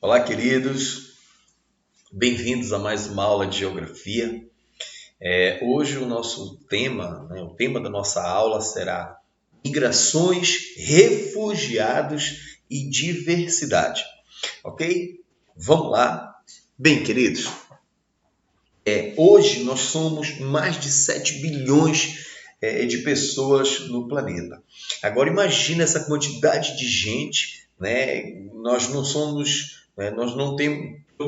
Olá, queridos, bem-vindos a mais uma aula de geografia. Hoje o nosso tema, o tema da nossa aula será migrações, refugiados e diversidade. Ok? Vamos lá? Bem, queridos, hoje nós somos mais de 7 bilhões de pessoas no planeta. Agora imagina essa quantidade de gente, né? Nós não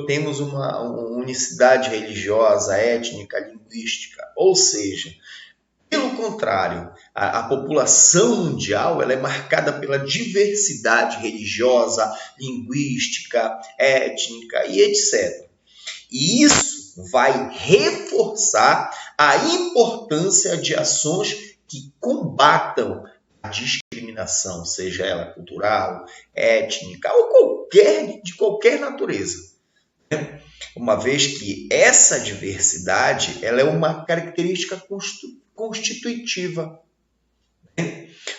temos uma unicidade religiosa, étnica, linguística, ou seja, pelo contrário, a população mundial ela é marcada pela diversidade religiosa, linguística, étnica e etc. E isso vai reforçar a importância de ações que combatam a discriminação, seja ela cultural, étnica ou de qualquer natureza. Uma vez que essa diversidade ela é uma característica constitutiva,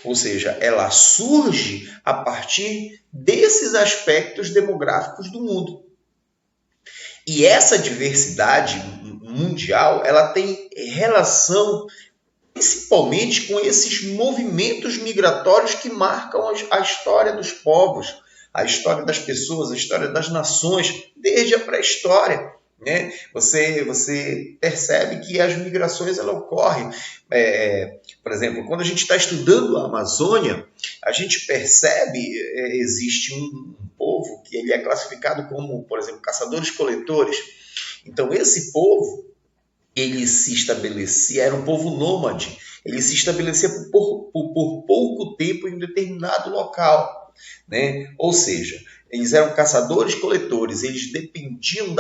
ou seja, ela surge a partir desses aspectos demográficos do mundo. E essa diversidade mundial, ela tem relação principalmente com esses movimentos migratórios que marcam a história dos povos, a história das pessoas, a história das nações, desde a pré-história. Né? Você percebe que as migrações elas ocorrem. Por exemplo, quando a gente está estudando a Amazônia, a gente percebe existe um povo que ele é classificado como, por exemplo, caçadores-coletores. Então, esse povo, ele se estabelecia, era um povo nômade, ele se estabelecia por pouco tempo em um determinado local. Né? Ou seja, eles eram caçadores-coletores, eles dependiam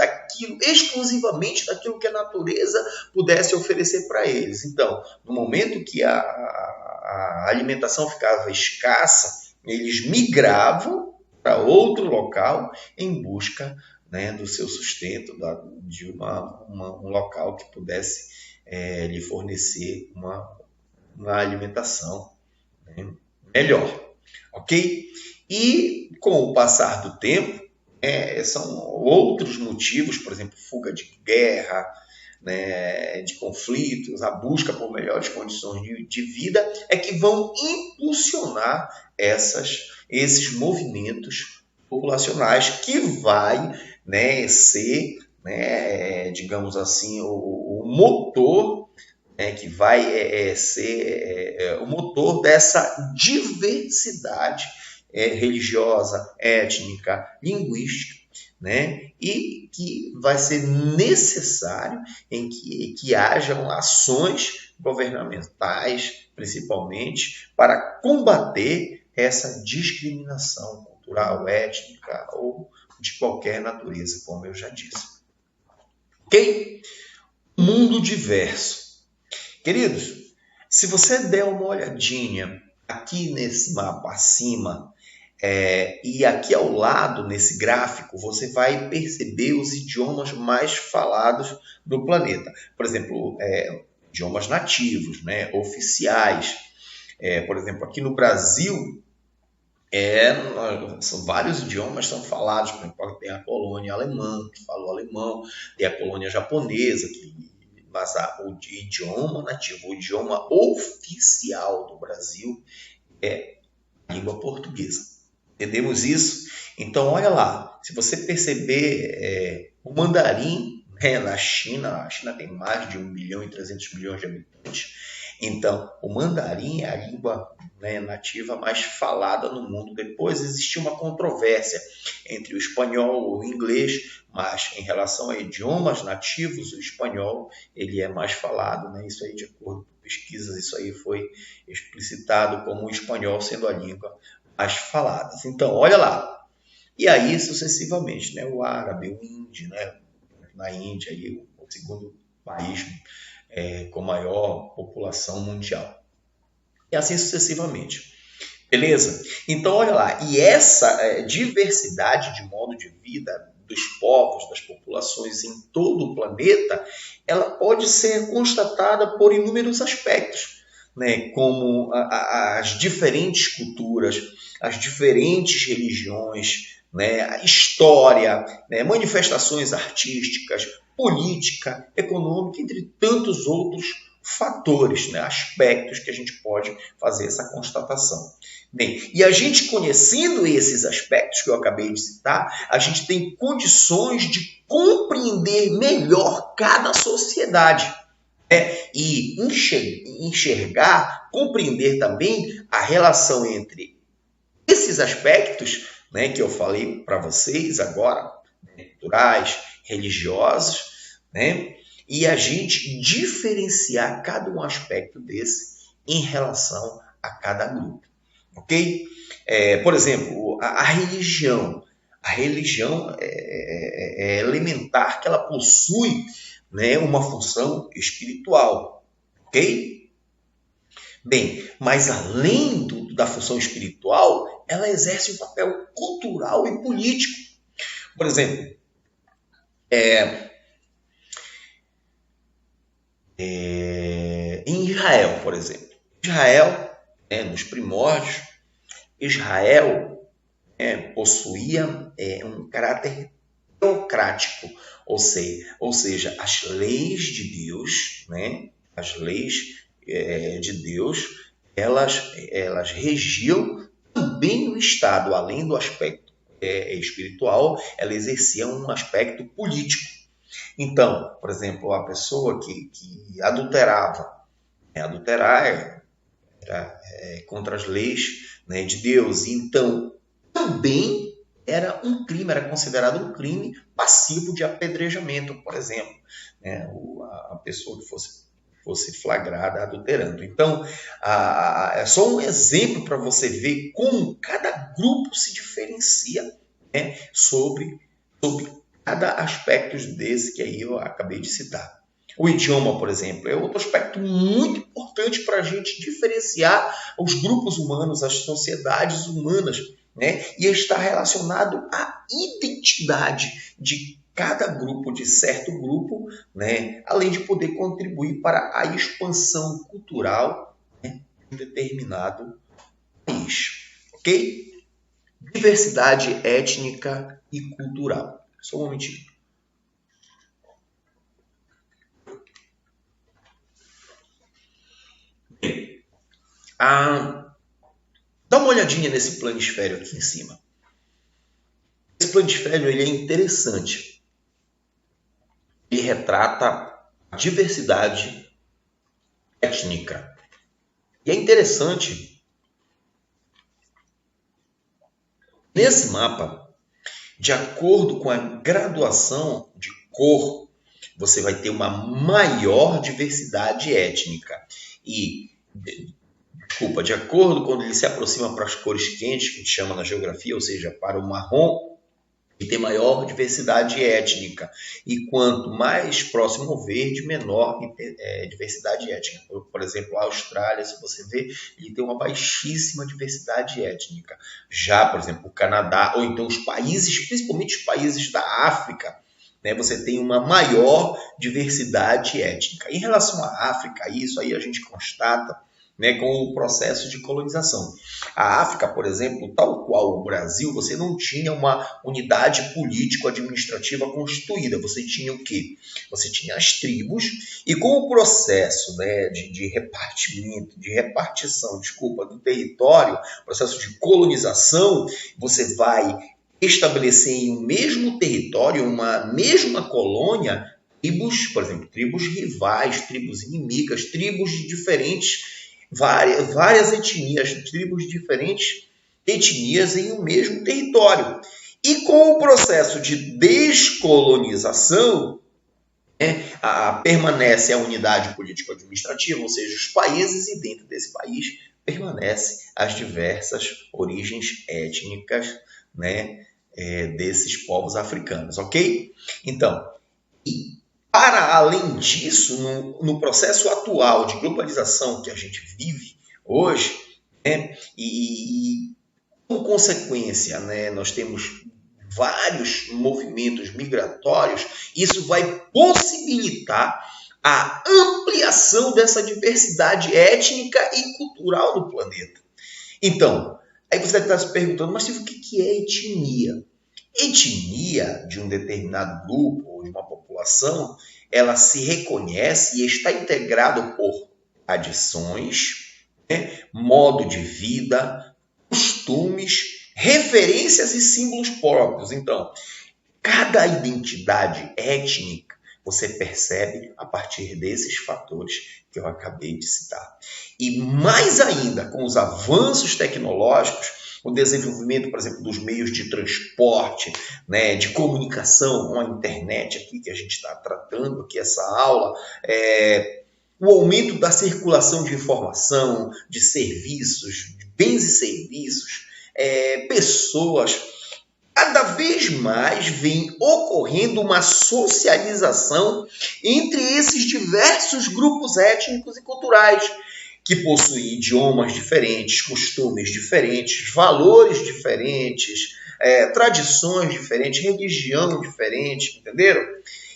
exclusivamente daquilo que a natureza pudesse oferecer para eles. Então, no momento que a alimentação ficava escassa, eles migravam para outro local em busca, né, do seu sustento, de um local que pudesse lhe fornecer uma alimentação, né, melhor. Ok? E com o passar do tempo, são outros motivos, por exemplo, fuga de guerra, né, de conflitos, a busca por melhores condições de vida, que vão impulsionar esses movimentos populacionais que vai, né, ser, né, digamos assim, o motor, que vai ser o motor dessa diversidade religiosa, étnica, linguística, né? E que vai ser necessário em que hajam ações governamentais, principalmente, para combater essa discriminação cultural, étnica ou de qualquer natureza, como eu já disse. Ok? Mundo diverso. Queridos, se você der uma olhadinha aqui nesse mapa acima e aqui ao lado, nesse gráfico, você vai perceber os idiomas mais falados do planeta. Por exemplo, idiomas nativos, né, oficiais. Por exemplo, aqui no Brasil, são vários idiomas que são falados. Por exemplo, tem a colônia alemã, que fala o alemão, tem a colônia japonesa, mas o idioma nativo, o idioma oficial do Brasil é a língua portuguesa. Entendemos isso? Então, olha lá, se você perceber o mandarim, né, na China, a China tem mais de 1 bilhão e 300 milhões de habitantes. Então, o mandarim é a língua, né, nativa mais falada no mundo. Depois existiu uma controvérsia entre o espanhol e o inglês, mas em relação a idiomas nativos, o espanhol ele é mais falado, né? Isso aí, de acordo com pesquisas, isso aí foi explicitado como o espanhol sendo a língua mais falada. Então, olha lá. E aí, sucessivamente, né? O árabe, o hindi, né? Na Índia, aí, o segundo país com maior população mundial. E assim sucessivamente. Beleza? Então, olha lá. E essa diversidade de modo de vida dos povos, das populações em todo o planeta, ela pode ser constatada por inúmeros aspectos, né? Como as diferentes culturas, as diferentes religiões, né, história, né, manifestações artísticas, política, econômica, entre tantos outros fatores, né, aspectos que a gente pode fazer essa constatação. Bem, e a gente conhecendo esses aspectos que eu acabei de citar, a gente tem condições de compreender melhor cada sociedade, né? E enxergar, compreender também a relação entre esses aspectos, né, que eu falei para vocês agora, né, culturais, religiosos, né, e a gente diferenciar cada um aspecto desse em relação a cada grupo, ok? Por exemplo, a religião. A religião é elementar que ela possui, né, uma função espiritual, ok? Bem, mas além da função espiritual, ela exerce um papel cultural e político. Por exemplo, em Israel, por exemplo. Israel, nos primórdios, Israel possuía um caráter teocrático, ou seja, as leis de Deus, né, as leis de Deus, elas regiam também o Estado, além do aspecto espiritual, ela exercia um aspecto político. Então, por exemplo, a pessoa que adulterava, adulterar era contra as leis, né, de Deus, então também era um crime, era considerado um crime passivo de apedrejamento, por exemplo, né, a pessoa que fosse flagrada adulterando. Então, é só um exemplo para você ver como cada grupo se diferencia, né, sobre cada aspecto desse que aí eu acabei de citar. O idioma, por exemplo, é outro aspecto muito importante para a gente diferenciar os grupos humanos, as sociedades humanas, né? E está relacionado à identidade de cada grupo, de certo grupo, né? Além de poder contribuir para a expansão cultural, né, de um determinado país. Ok? Diversidade étnica e cultural. Só um momentinho. Dá uma olhadinha nesse planisfério aqui em cima. Esse planisfério ele é interessante. Ele retrata a diversidade étnica. E é interessante, nesse mapa, de acordo com a graduação de cor, você vai ter uma maior diversidade étnica. De acordo quando ele se aproxima para as cores quentes, que a gente chama na geografia, ou seja, para o marrom, ele tem maior diversidade étnica. E quanto mais próximo ao verde, menor diversidade étnica. Por exemplo, a Austrália, se você ver, ele tem uma baixíssima diversidade étnica. Já, por exemplo, o Canadá, ou então os países, principalmente os países da África, né, você tem uma maior diversidade étnica. Em relação à África, isso aí a gente constata, né, com o processo de colonização. A África, por exemplo, tal qual o Brasil, você não tinha uma unidade político-administrativa constituída. Você tinha o quê? Você tinha as tribos, e com o processo, né, de repartição do território, processo de colonização, você vai estabelecer em um mesmo território, uma mesma colônia, tribos, por exemplo, tribos rivais, tribos inimigas, tribos de diferentes várias etnias, tribos de diferentes etnias em um mesmo território. E com o processo de descolonização, permanece a unidade político-administrativa, ou seja, os países, e dentro desse país permanecem as diversas origens étnicas, né, desses povos africanos, ok? Então, para além disso, no processo atual de globalização que a gente vive hoje, né, e como consequência, né, nós temos vários movimentos migratórios, isso vai possibilitar a ampliação dessa diversidade étnica e cultural no planeta. Então, aí você deve estar se perguntando, mas o que é etnia? Etnia de um determinado grupo ou de uma população, ela se reconhece e está integrado por tradições, né, modo de vida, costumes, referências e símbolos próprios. Então, cada identidade étnica você percebe a partir desses fatores que eu acabei de citar. E mais ainda, com os avanços tecnológicos, o desenvolvimento, por exemplo, dos meios de transporte, né, de comunicação com a internet, aqui que a gente está tratando aqui essa aula, o aumento da circulação de informação, de serviços, de bens e serviços, pessoas, cada vez mais vem ocorrendo uma socialização entre esses diversos grupos étnicos e culturais, que possuem idiomas diferentes, costumes diferentes, valores diferentes, tradições diferentes, religião diferente, entenderam?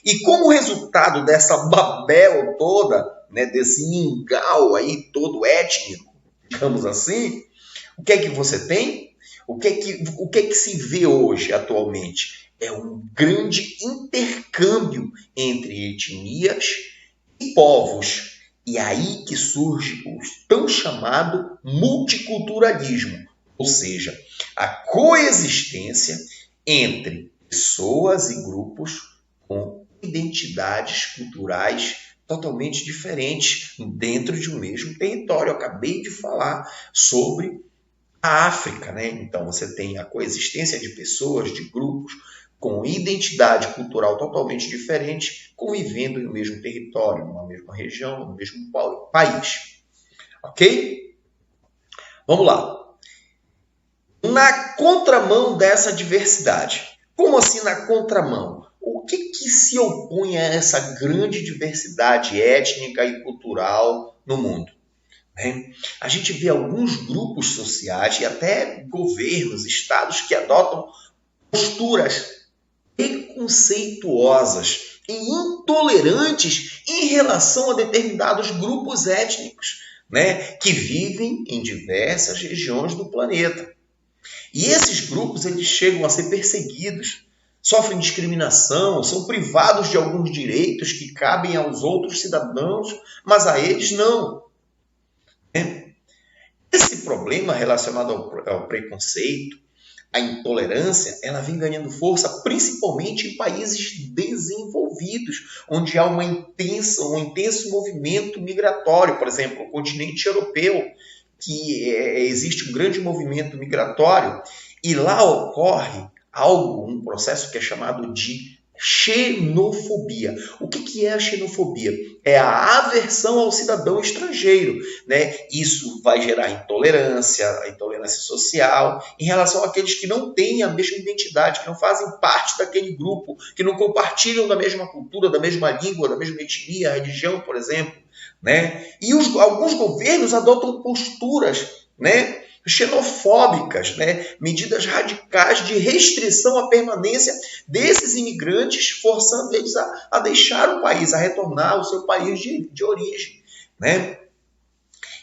E como resultado dessa babel toda, né, desse mingau aí todo étnico, digamos assim, o que é que você tem? O que é que se vê hoje, atualmente? É um grande intercâmbio entre etnias e povos. E aí que surge o tão chamado multiculturalismo, ou seja, a coexistência entre pessoas e grupos com identidades culturais totalmente diferentes dentro de um mesmo território. Eu acabei de falar sobre a África, né? Então você tem a coexistência de pessoas, de grupos com identidade cultural totalmente diferente, convivendo em um mesmo território, numa mesma região, no mesmo país. Ok? Vamos lá. Na contramão dessa diversidade. Como assim na contramão? O que se opõe a essa grande diversidade étnica e cultural no mundo? A gente vê alguns grupos sociais e até governos, estados que adotam posturas preconceituosas e intolerantes em relação a determinados grupos étnicos, né, que vivem em diversas regiões do planeta. E esses grupos eles chegam a ser perseguidos, sofrem discriminação, são privados de alguns direitos que cabem aos outros cidadãos, mas a eles não. Esse problema relacionado ao preconceito, à intolerância, ela vem ganhando força principalmente em países desenvolvidos, onde há um intenso movimento migratório. Por exemplo, o continente europeu, que existe um grande movimento migratório, e lá ocorre um processo que é chamado de xenofobia. O que é a xenofobia? É a aversão ao cidadão estrangeiro, né? Isso vai gerar intolerância, a intolerância social, em relação àqueles que não têm a mesma identidade, que não fazem parte daquele grupo, que não compartilham da mesma cultura, da mesma língua, da mesma etnia, religião, por exemplo, né? E alguns governos adotam posturas, né, xenofóbicas, né? Medidas radicais de restrição à permanência desses imigrantes, forçando eles a deixar o país, a retornar ao seu país de origem, né?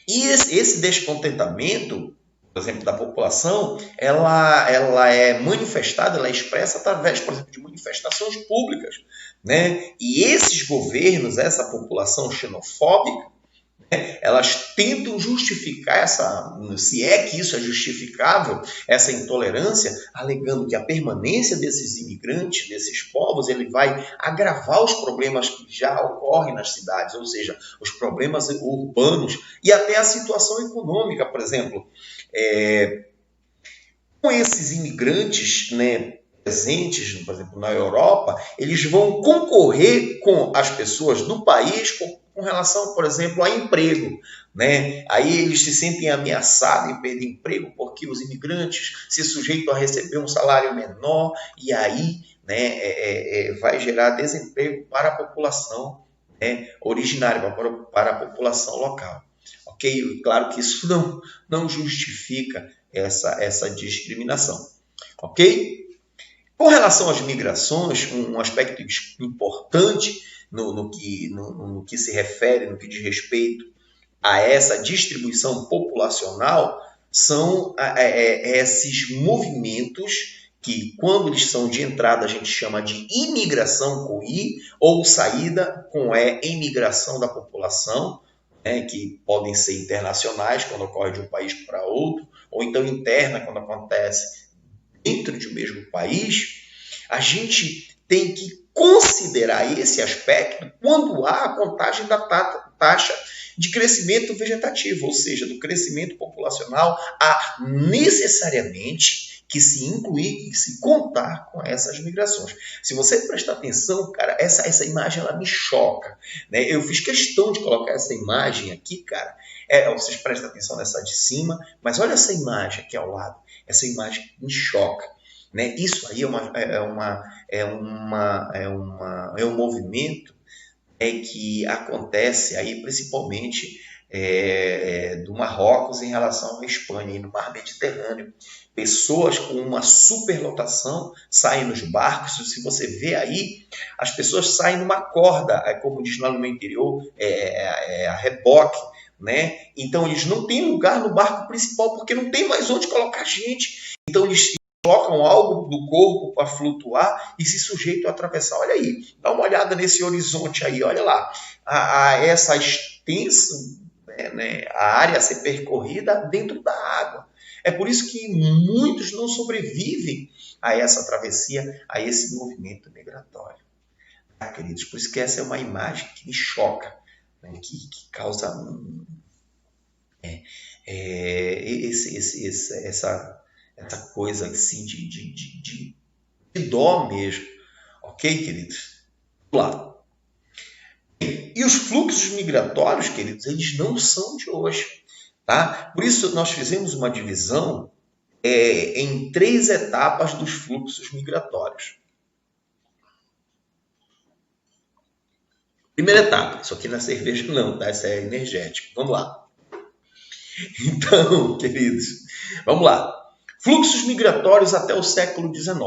E esse descontentamento, por exemplo, da população, ela é manifestada, ela é expressa através, por exemplo, de manifestações públicas, né? E esses governos, essa população xenofóbica, elas tentam justificar se é que isso é justificável, essa intolerância, alegando que a permanência desses imigrantes, desses povos, ele vai agravar os problemas que já ocorrem nas cidades, ou seja, os problemas urbanos e até a situação econômica, por exemplo. Com esses imigrantes, né, presentes, por exemplo, na Europa, eles vão concorrer com as pessoas do país com relação, por exemplo, a emprego, né? Aí eles se sentem ameaçados em perder emprego porque os imigrantes se sujeitam a receber um salário menor e aí, né, vai gerar desemprego para a população, né, originária, para a população local. Ok? Claro que isso não justifica essa discriminação. Ok? Com relação às migrações, um aspecto importante no que se refere, no que diz respeito a essa distribuição populacional, são esses movimentos que quando eles são de entrada a gente chama de imigração com I, ou saída com E, imigração da população, né, que podem ser internacionais, quando ocorre de um país para outro, ou então interna, quando acontece dentro de um mesmo país. A gente tem que considerar esse aspecto quando há a contagem da taxa de crescimento vegetativo, ou seja, do crescimento populacional, há necessariamente que se incluir e se contar com essas migrações. Se você prestar atenção, cara, essa imagem ela me choca, né? Eu fiz questão de colocar essa imagem aqui, cara. Vocês prestam atenção nessa de cima, mas olha essa imagem aqui ao lado. Essa imagem me choca, né? Isso aí é um movimento que acontece aí principalmente do Marrocos em relação à Espanha, e no mar Mediterrâneo. Pessoas com uma superlotação saem nos barcos. Se você vê aí, as pessoas saem numa corda, como diz lá no meu interior, a reboque, né? Então eles não têm lugar no barco principal porque não tem mais onde colocar gente. Então eles colocam algo do corpo para flutuar e se sujeitam a atravessar. Olha aí, dá uma olhada nesse horizonte aí, olha lá. Essa extensa, né, a área a ser percorrida dentro da água. É por isso que muitos não sobrevivem a essa travessia, a esse movimento migratório. Queridos, por isso que essa é uma imagem que me choca, né, que causa essa coisa assim de dó mesmo. Ok, queridos? Vamos lá. E os fluxos migratórios, queridos, eles não são de hoje. Tá? Por isso, nós fizemos uma divisão em 3 etapas dos fluxos migratórios. Primeira etapa, isso aqui não é cerveja não, tá? Isso é energético. Vamos lá. Então, queridos, vamos lá. Fluxos migratórios até o século XIX.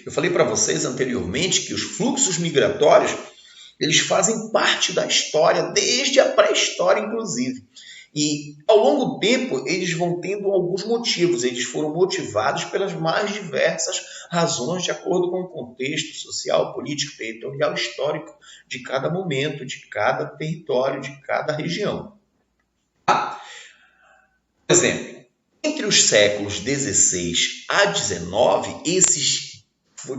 Eu falei para vocês anteriormente que os fluxos migratórios eles fazem parte da história, desde a pré-história, inclusive. E, ao longo do tempo, eles vão tendo alguns motivos. Eles foram motivados pelas mais diversas razões, de acordo com o contexto social, político, territorial, histórico de cada momento, de cada território, de cada região. Por exemplo, entre os séculos XVI a XIX,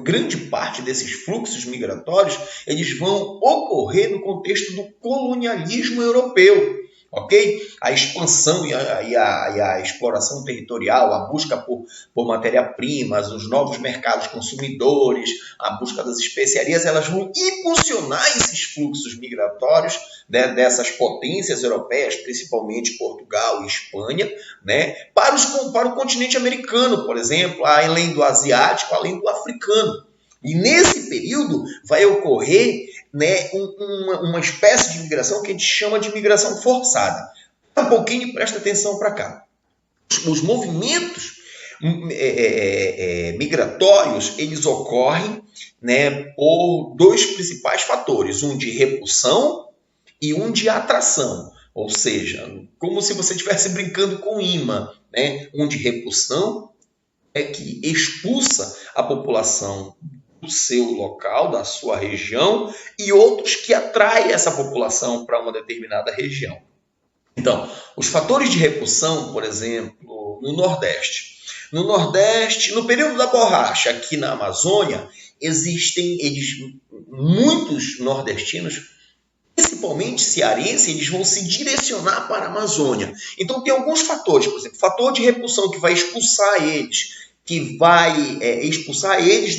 grande parte desses fluxos migratórios eles vão ocorrer no contexto do colonialismo europeu. Ok? A expansão e a exploração territorial, a busca por matéria-primas, os novos mercados consumidores, a busca das especiarias, elas vão impulsionar esses fluxos migratórios, né, dessas potências europeias, principalmente Portugal e Espanha, né, para o continente americano, por exemplo, além do asiático, além do africano. E nesse período vai ocorrer, né, uma espécie de migração que a gente chama de migração forçada. Um pouquinho e presta atenção para cá. Os movimentos migratórios, eles ocorrem, né, por 2 principais fatores, um de repulsão e um de atração. Ou seja, como se você estivesse brincando com imã, né? Um de repulsão é que expulsa a população do seu local, da sua região, e outros que atraem essa população para uma determinada região. Então, os fatores de repulsão, por exemplo, no Nordeste. No Nordeste, no período da borracha, aqui na Amazônia, existem muitos nordestinos, principalmente cearenses, eles vão se direcionar para a Amazônia. Então, tem alguns fatores, por exemplo, fator de repulsão que vai expulsar eles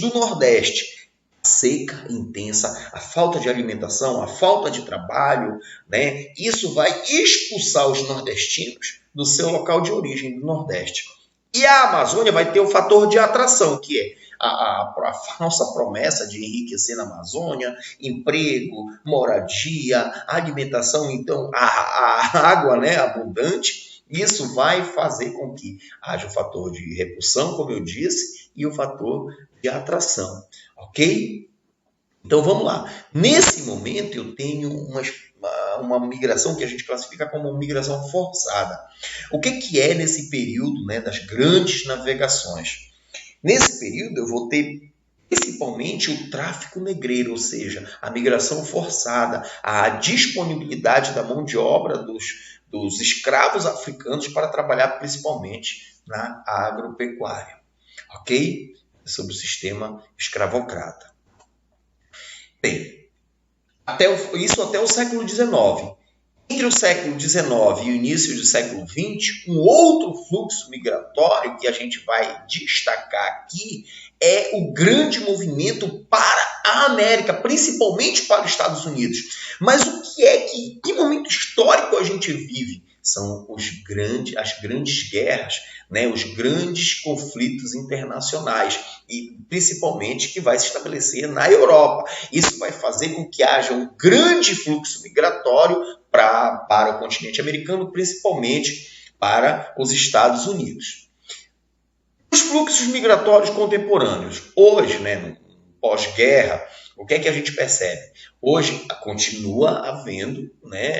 do Nordeste. A seca intensa, a falta de alimentação, a falta de trabalho, né? Isso vai expulsar os nordestinos do seu local de origem, do Nordeste. E a Amazônia vai ter o fator de atração, que é a falsa promessa de enriquecer na Amazônia, emprego, moradia, alimentação, então a água, né, abundante. Isso vai fazer com que haja o fator de repulsão, como eu disse, e o fator de atração, ok? Então vamos lá. Nesse momento eu tenho uma migração que a gente classifica como migração forçada. O que é nesse período, né, das grandes navegações? Nesse período eu vou ter principalmente o tráfico negreiro, ou seja, a migração forçada, a disponibilidade da mão de obra dos escravos africanos para trabalhar principalmente na agropecuária, ok? Sobre o sistema escravocrata. Bem, isso até o século XIX. Entre o século XIX e o início do século XX, um outro fluxo migratório que a gente vai destacar aqui é o grande movimento para a América, principalmente para os Estados Unidos. Mas que momento histórico a gente vive? São as grandes guerras, né? Os grandes conflitos internacionais, e principalmente que vai se estabelecer na Europa. Isso vai fazer com que haja um grande fluxo migratório para o continente americano, principalmente para os Estados Unidos. Os fluxos migratórios contemporâneos, hoje, né, no pós-guerra, o que é que a gente percebe? Hoje continua havendo, né,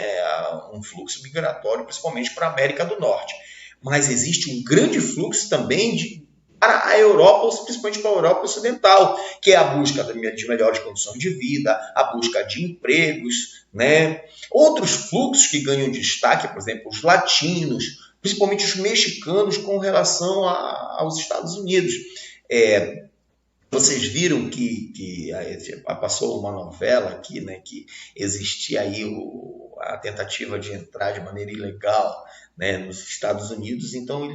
um fluxo migratório, principalmente para a América do Norte. Mas existe um grande fluxo também para a Europa, principalmente para a Europa Ocidental, que é a busca de melhores condições de vida, a busca de empregos, né? Outros fluxos que ganham destaque, por exemplo, os latinos, principalmente os mexicanos com relação aos Estados Unidos. Vocês viram que passou uma novela aqui, né, que existia aí a tentativa de entrar de maneira ilegal, né, nos Estados Unidos. Então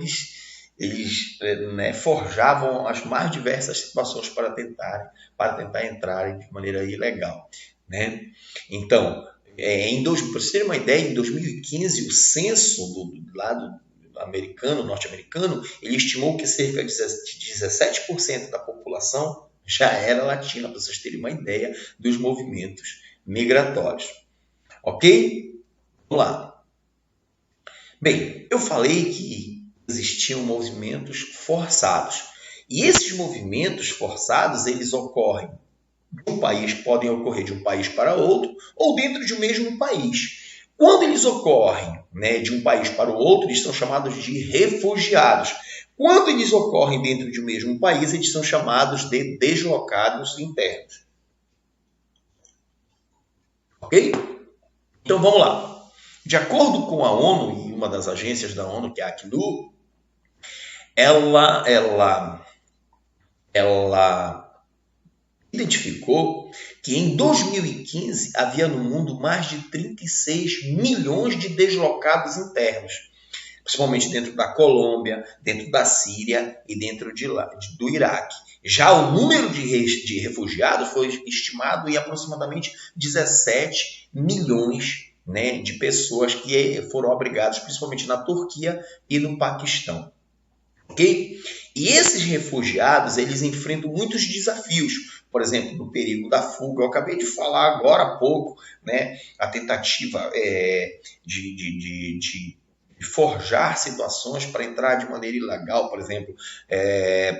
eles né, forjavam as mais diversas situações para tentar entrarem de maneira ilegal, né? Então, para vocês terem uma ideia, em 2015 o censo do lado norte-americano, ele estimou que cerca de 17% da população já era latina, para vocês terem uma ideia dos movimentos migratórios. Ok? Vamos lá. Bem, eu falei que existiam movimentos forçados. E esses movimentos forçados, eles ocorrem podem ocorrer de um país para outro ou dentro de um mesmo país. Quando eles ocorrem, né, de um país para o outro, eles são chamados de refugiados. Quando eles ocorrem dentro de um mesmo país, eles são chamados de deslocados internos. Ok? Então vamos lá. De acordo com a ONU, e uma das agências da ONU, que é a ACNUR, ela identificou que em 2015 havia no mundo mais de 36 milhões de deslocados internos, principalmente dentro da Colômbia, dentro da Síria e dentro do Iraque. Já o número de refugiados foi estimado em aproximadamente 17 milhões, né, de pessoas que foram abrigadas principalmente na Turquia e no Paquistão. Okay? E esses refugiados, eles enfrentam muitos desafios. Por exemplo, no perigo da fuga. Eu acabei de falar agora há pouco, né, a tentativa de forjar situações para entrar de maneira ilegal, por exemplo,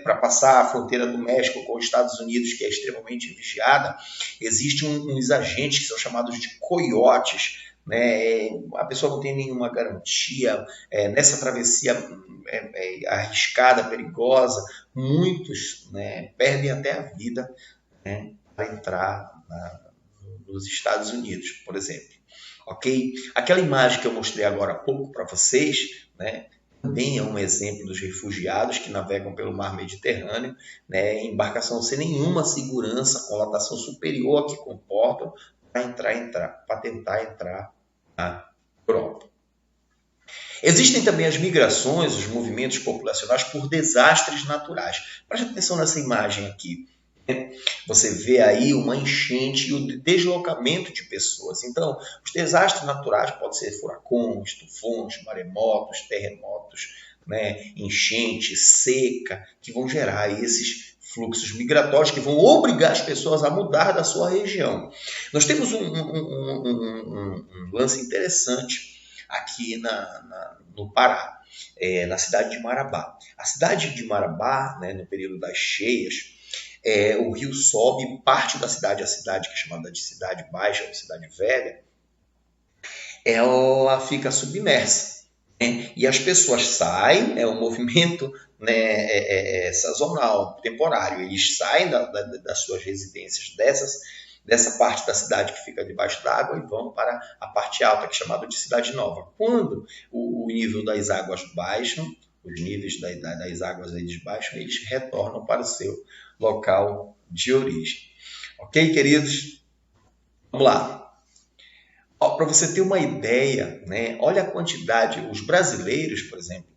para passar a fronteira do México com os Estados Unidos, que é extremamente vigiada. Existem uns agentes que são chamados de coiotes, né? A pessoa não tem nenhuma garantia nessa travessia arriscada, perigosa. Muitos, né, perdem até a vida, né, para entrar nos Estados Unidos, por exemplo. Ok? Aquela imagem que eu mostrei agora há pouco para vocês, né, também é um exemplo dos refugiados que navegam pelo mar Mediterrâneo, né, em embarcação sem nenhuma segurança, com lotação superior à que comportam, para tentar entrar na Europa. Existem também as migrações, os movimentos populacionais por desastres naturais. Preste atenção nessa imagem aqui. Você vê aí uma enchente e o deslocamento de pessoas. Então, os desastres naturais podem ser furacões, tufões, maremotos, terremotos, né, enchente, seca, que vão gerar esses fluxos migratórios que vão obrigar as pessoas a mudar da sua região. Nós temos um lance interessante aqui no Pará, na cidade de Marabá. A cidade de Marabá, né, no período das cheias, o rio sobe, parte da cidade, a cidade que é chamada de Cidade Baixa, ou Cidade Velha, ela fica submersa. E as pessoas saem, o movimento né, sazonal, temporário. Eles saem das suas residências, dessa parte da cidade que fica debaixo d'água, e vão para a parte alta, que é chamada de Cidade Nova. Quando o nível das águas baixam, os níveis das águas eles baixam, eles retornam para o seu local de origem. Ok, queridos? Vamos lá. Para você ter uma ideia, né, olha a quantidade, os brasileiros, por exemplo,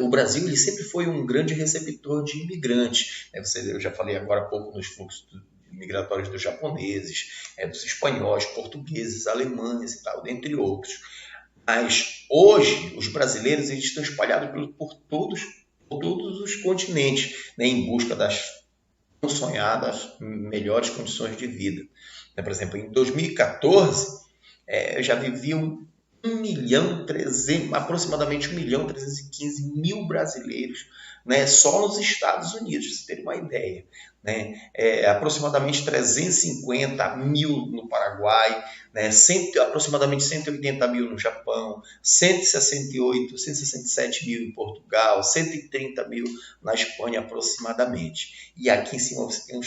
o Brasil ele sempre foi um grande receptor de imigrantes. Eu já falei agora há pouco nos fluxos migratórios dos japoneses, dos espanhóis, portugueses, alemães e tal, dentre outros. Mas hoje os brasileiros eles estão espalhados por todos os continentes, né, em busca das tão sonhadas melhores condições de vida. Por exemplo, em 2014, já viviam aproximadamente 1.315.000 brasileiros, né, só nos Estados Unidos, para você ter uma ideia. Né? Aproximadamente 350 mil no Paraguai, né, aproximadamente 180 mil no Japão, 167 mil em Portugal, 130 mil na Espanha aproximadamente. E aqui em cima você tem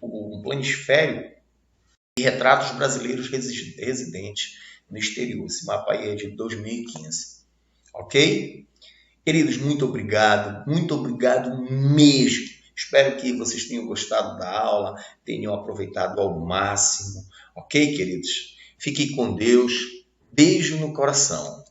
um planisfério que retrata os brasileiros residentes no exterior. Esse mapa aí é de 2015. Ok? Queridos, muito obrigado mesmo. Espero que vocês tenham gostado da aula, tenham aproveitado ao máximo. Ok, queridos? Fiquem com Deus. Beijo no coração.